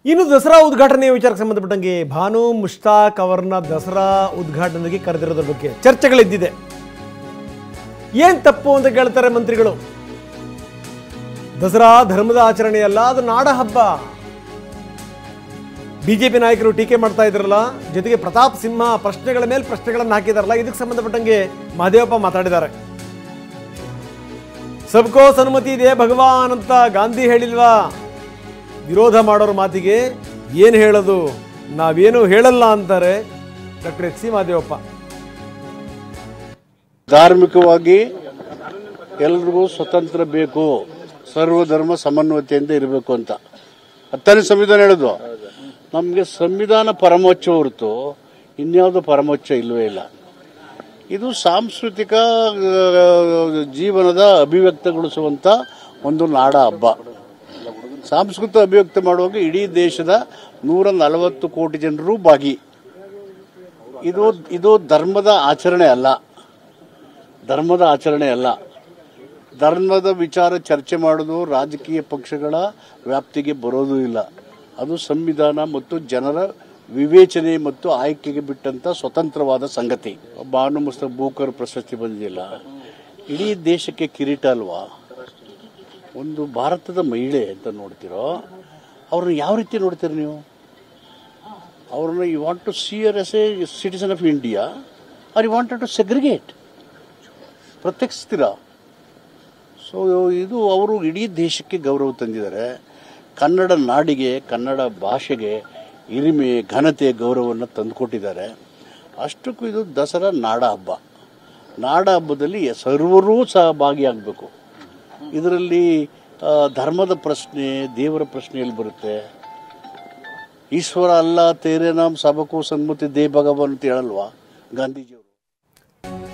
ಇನ್ನು ದಸರಾ ಉದ್ಘಾಟನೆ ವಿಚಾರಕ್ಕೆ ಸಂಬಂಧಪಟ್ಟಂಗೆ ಭಾನು ಮುಷ್ತಾಕ್ ಅವರನ್ನ ದಸರಾ ಉದ್ಘಾಟನೆಗೆ ಕರೆದಿರೋದ್ರ ಬಗ್ಗೆ ಚರ್ಚೆಗಳಿದ್ದಿದೆ. ಏನ್ ತಪ್ಪು ಅಂತ ಕೇಳ್ತಾರೆ ಮಂತ್ರಿಗಳು. ದಸರಾ ಧರ್ಮದ ಆಚರಣೆಯಲ್ಲ, ಅದು ನಾಡ ಹಬ್ಬ. ಬಿಜೆಪಿ ನಾಯಕರು ಟೀಕೆ ಮಾಡ್ತಾ ಇದ್ರಲ್ಲ, ಜೊತೆಗೆ ಪ್ರತಾಪ್ ಸಿಂಹ ಪ್ರಶ್ನೆಗಳ ಮೇಲೆ ಪ್ರಶ್ನೆಗಳನ್ನು ಹಾಕಿದಾರಲ್ಲ, ಇದಕ್ಕೆ ಸಂಬಂಧಪಟ್ಟಂಗೆ ಮಹದೇವಪ್ಪ ಮಾತಾಡಿದ್ದಾರೆ. ಸಬ್ಕೋ ಸನ್ಮತಿ ದೇ ಭಗವಾನ್ ಅಂತ ಗಾಂಧಿ ಹೇಳಿಲ್ವಾ? ವಿರೋಧ ಮಾಡೋರ ಮಾತಿಗೆ ಏನು ಹೇಳೋದು, ನಾವೇನು ಹೇಳಲ್ಲ ಅಂತಾರೆ ಡಾಕ್ಟರ್ ಎಚ್ ಸಿ ಮಹದೇವಪ್ಪ. ಧಾರ್ಮಿಕವಾಗಿ ಎಲ್ರಿಗೂ ಸ್ವತಂತ್ರ ಬೇಕು, ಸರ್ವಧರ್ಮ ಸಮನ್ವಯತೆಯಿಂದ ಇರಬೇಕು ಅಂತ 10ನೇ ಸಂವಿಧಾನ ಹೇಳೋದು. ನಮಗೆ ಸಂವಿಧಾನ ಪರಮೋಚ್ಚ ಹೊರತು ಇನ್ಯಾವುದು ಪರಮೋಚ್ಚ ಇಲ್ಲವೇ ಇಲ್ಲ. ಇದು ಸಾಂಸ್ಕೃತಿಕ ಜೀವನದ ಅಭಿವ್ಯಕ್ತಗೊಳಿಸುವಂತ ಒಂದು ನಾಡ ಹಬ್ಬ. ಸಾಂಸ್ಕೃತಿಕ ಅಭಿವ್ಯಕ್ತ ಮಾಡುವಾಗ ಇಡೀ ದೇಶದ 140 ಕೋಟಿ ಜನರು ಭಾಗಿ. ಇದು ಧರ್ಮದ ಆಚರಣೆ ಅಲ್ಲ. ಧರ್ಮದ ವಿಚಾರ ಚರ್ಚೆ ಮಾಡೋದು ರಾಜಕೀಯ ಪಕ್ಷಗಳ ವ್ಯಾಪ್ತಿಗೆ ಬರೋದು ಇಲ್ಲ. ಅದು ಸಂವಿಧಾನ ಮತ್ತು ಜನರ ವಿವೇಚನೆ ಮತ್ತು ಆಯ್ಕೆಗೆ ಬಿಟ್ಟಂತ ಸ್ವತಂತ್ರವಾದ ಸಂಗತಿ. ಭಾನು ಮುಷ್ತಾಕ್ ಬೂಕರ್ ಪ್ರಶಸ್ತಿ ಬಂದಿಲ್ಲ, ಇಡೀ ದೇಶಕ್ಕೆ ಕಿರೀಟ ಅಲ್ವಾ? ಒಂದು ಭಾರತದ ಮಹಿಳೆ ಅಂತ ನೋಡ್ತಿರೋ, ಅವ್ರನ್ನ ಯಾವ ರೀತಿ ನೋಡ್ತೀರ ನೀವು? ಅವ್ರನ್ನ you want to see her as a citizen of India or you wanted to segregate? ಪ್ರತ್ಯೇಕಿಸ್ತೀರಾ? ಸೊ ಇದು ಅವರು ಇಡೀ ದೇಶಕ್ಕೆ ಗೌರವ ತಂದಿದ್ದಾರೆ. ಕನ್ನಡ ನಾಡಿಗೆ, ಕನ್ನಡ ಭಾಷೆಗೆ ಹಿರಿಮೆ, ಘನತೆ, ಗೌರವವನ್ನು ತಂದುಕೊಟ್ಟಿದ್ದಾರೆ. ಅಷ್ಟಕ್ಕೂ ಇದು ದಸರಾ ನಾಡ ಹಬ್ಬ. ನಾಡ ಹಬ್ಬದಲ್ಲಿ ಸರ್ವರೂ ಸಹ ಭಾಗಿಯಾಗಬೇಕು. ಇದರಲ್ಲಿ ಧರ್ಮದ ಪ್ರಶ್ನೆ, ದೇವರ ಪ್ರಶ್ನೆಯಲ್ಲಿ ಬರುತ್ತೆ. ಈಶ್ವರ ಅಲ್ಲ ತೇರೆ ನಾಮ್ ಸಬಕೋ ಸನ್ಮತಿ ದೇ ಭಗವಾನ್ ಅಂತ ಹೇಳಲ್ವಾ ಗಾಂಧೀಜಿಯವರು?